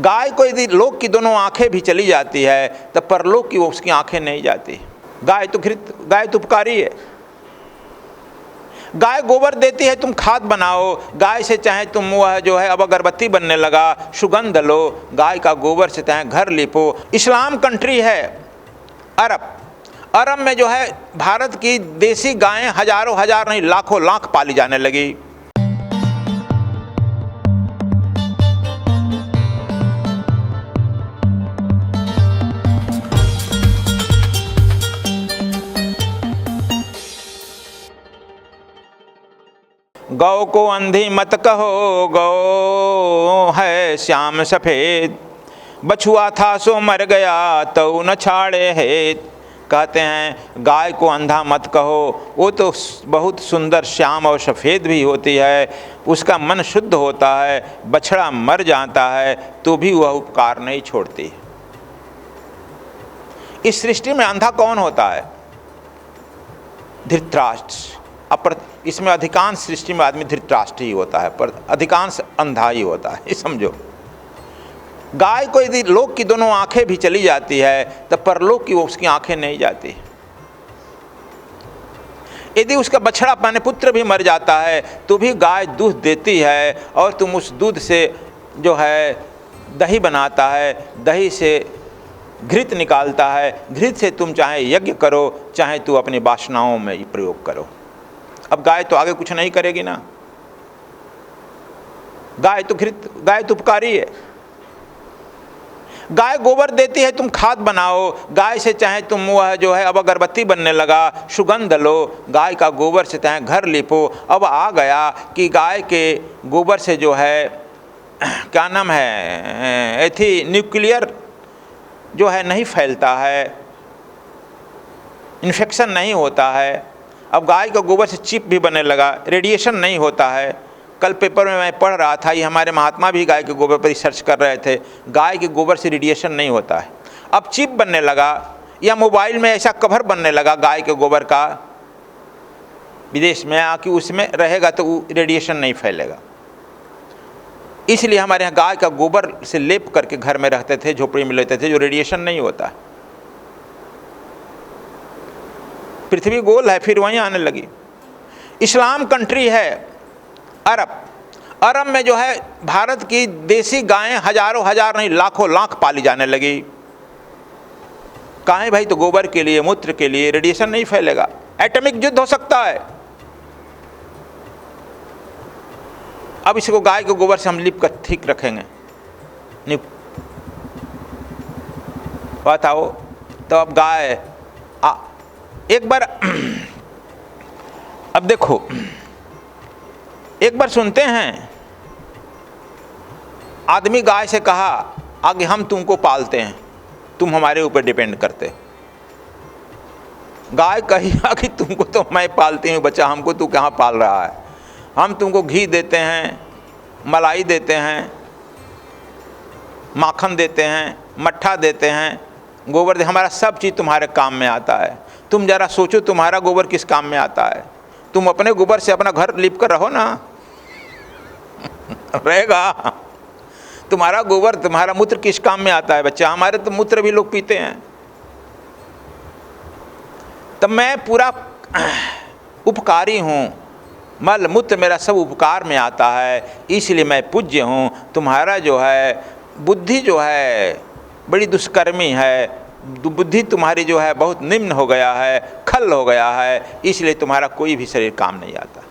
गाय को यदि लोक की दोनों आंखें भी चली जाती है तब परलोक की उसकी आंखें नहीं जाती। गाय तो उपकारी है। गाय गोबर देती है, तुम खाद बनाओ। गाय से चाहे तुम वह जो है अब अगरबत्ती बनने लगा, सुगंध लो। गाय का गोबर से चाहे घर लिपो। इस्लाम कंट्री है अरब में जो है भारत की देसी गायें हजारों हजार नहीं लाखों लाख पाली जाने लगी। गौ को अंधी मत कहो, गौ है श्याम सफ़ेद। बछुआ था सो मर गया तो न छाड़े हेत। कहते हैं गाय को अंधा मत कहो, वो तो बहुत सुंदर श्याम और सफ़ेद भी होती है, उसका मन शुद्ध होता है। बछड़ा मर जाता है तो भी वह उपकार नहीं छोड़ती। इस सृष्टि में अंधा कौन होता है? धृतराष्ट्र। इसमें अधिकांश सृष्टि में आदमी धृतराष्ट्र ही होता है, पर अधिकांश अंधा ही होता है, समझो। गाय को यदि लोक की दोनों आंखें भी चली जाती है तो परलोक की उसकी आंखें नहीं जाती। यदि उसका बछड़ा माने पुत्र भी मर जाता है तो भी गाय दूध देती है, और तुम उस दूध से जो है दही बनाता है, दही से घृत निकालता है। घृत से तुम चाहे यज्ञ करो, चाहे तू अपनी वासनाओं में प्रयोग करो। अब गाय तो आगे कुछ नहीं करेगी ना। गाय तो उपकारी है। गाय गोबर देती है, तुम खाद बनाओ। गाय से चाहे तुम वह जो है अब अगरबत्ती बनने लगा, सुगंध लो। गाय का गोबर से चाहे घर लिपो। अब आ गया कि गाय के गोबर से जो है क्या नाम है, न्यूक्लियर जो है नहीं फैलता है, इन्फेक्शन नहीं होता है। अब गाय का गोबर से चिप भी बनने लगा, रेडिएशन नहीं होता है। कल पेपर में मैं पढ़ रहा था, ये हमारे महात्मा भी गाय के गोबर पर रिसर्च कर रहे थे, गाय के गोबर से रेडिएशन नहीं होता है। अब चिप बनने लगा, या मोबाइल में ऐसा कवर बनने लगा गाय के गोबर का विदेश में, आके उसमें रहेगा तो रेडिएशन नहीं फैलेगा। इसलिए हमारे यहाँ गाय का गोबर से लेप करके घर में रहते थे, झोपड़ी में लेते थे, जो रेडिएशन नहीं होता। पृथ्वी गोल है, फिर वहीं आने लगी। इस्लाम कंट्री है अरब में जो है भारत की देसी गायें हजारों हजार नहीं लाखों लाख पाली जाने लगी। काहे भाई? तो गोबर के लिए, मूत्र के लिए, रेडिएशन नहीं फैलेगा। एटॉमिक युद्ध हो सकता है। अब इसको गाय के गोबर से हम लिप कर ठीक रखेंगे, नहीं बताओ। तो अब गाय एक बार अब देखो, एक बार सुनते हैं आदमी गाय से कहा, आगे हम तुमको पालते हैं, तुम हमारे ऊपर डिपेंड करते। गाय कही कि तुमको तो मैं पालती हूँ बच्चा, हमको तू कहाँ पाल रहा है। हम तुमको घी देते हैं, मलाई देते हैं, माखन देते हैं, मट्ठा देते हैं, गोबर दे, हमारा सब चीज़ तुम्हारे काम में आता है। तुम जरा सोचो तुम्हारा गोबर किस काम में आता है। तुम अपने गोबर से अपना घर लिप कर रहो ना रहेगा। तुम्हारा गोबर, तुम्हारा मूत्र किस काम में आता है बच्चा? हमारे तो मूत्र भी लोग पीते हैं। तब मैं पूरा उपकारी हूँ, मल मूत्र मेरा सब उपकार में आता है, इसलिए मैं पूज्य हूँ। तुम्हारा जो है बुद्धि जो है बड़ी दुष्कर्मी है, बुद्धि तुम्हारी जो है बहुत निम्न हो गया है, खल हो गया है, इसलिए तुम्हारा कोई भी शरीर काम नहीं आता।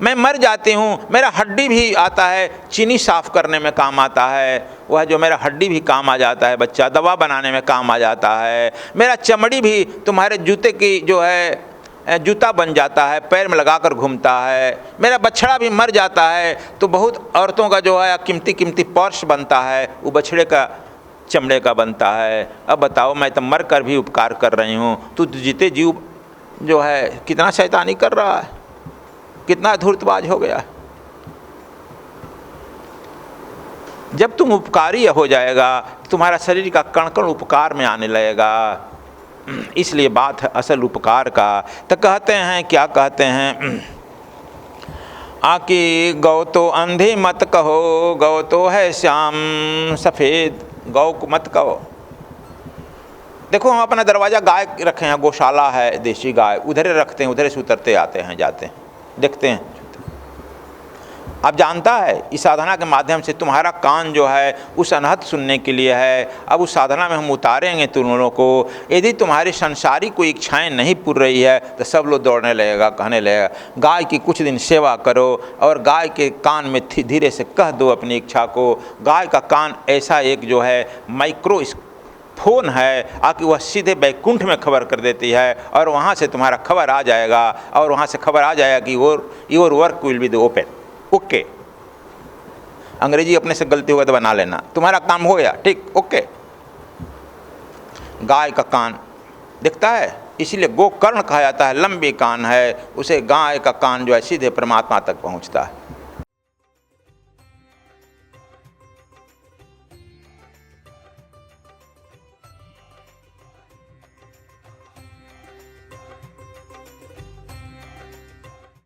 मैं मर जाती हूँ, मेरा हड्डी भी आता है, चीनी साफ़ करने में काम आता है। वह जो मेरा हड्डी भी काम आ जाता है बच्चा, दवा बनाने में काम आ जाता है। मेरा चमड़ी भी तुम्हारे जूते की जो है जूता बन जाता है, पैर में लगाकर घूमता है। मेरा बछड़ा भी मर जाता है तो बहुत औरतों का जो है कीमती कीमती पर्स बनता है, वो बछड़े का चमड़े का बनता है। अब बताओ, मैं तो मर कर भी उपकार कर रही हूँ, तू जीते जीव जो है कितना शैतानी कर रहा है, कितना धूर्तबाज हो गया। जब तुम उपकारी हो जाएगा तुम्हारा शरीर का कण कण उपकार में आने लगेगा। इसलिए बात है असल उपकार का। तो कहते हैं, क्या कहते हैं, आकी गौ तो अंधी मत कहो, गौ तो है श्याम सफ़ेद, गौ को मत कहो। देखो हम अपना दरवाज़ा गाय रखे हैं, गौशाला है, देसी गाय उधर ही रखते हैं, उधर से उतरते आते हैं, जाते हैं, देखते हैं। अब जानता है इस साधना के माध्यम से तुम्हारा कान जो है उस अनहद सुनने के लिए है। अब उस साधना में हम उतारेंगे तुम लोगों को। यदि तुम्हारी संसारी कोई इच्छाएं नहीं पूरी रही है तो सब लोग दौड़ने लगेगा, कहने लगेगा। गाय की कुछ दिन सेवा करो और गाय के कान में धीरे से कह दो अपनी इच्छा को। गाय का कान ऐसा एक जो है माइक्रो फ़ोन है, आकि वह सीधे बैकुंठ में खबर कर देती है और वहाँ से तुम्हारा खबर आ जाएगा, और वहाँ से खबर आ जाएगा कि your work will be the open, okay. अंग्रेजी अपने से गलती होगा तो बना लेना, तुम्हारा काम हो गया, ठीक, ओके। गाय का कान दिखता है, इसीलिए गोकर्ण कहा जाता है, लंबी कान है, उसे गाय का कान जो है सीधे परमात्मा तक पहुँचता है।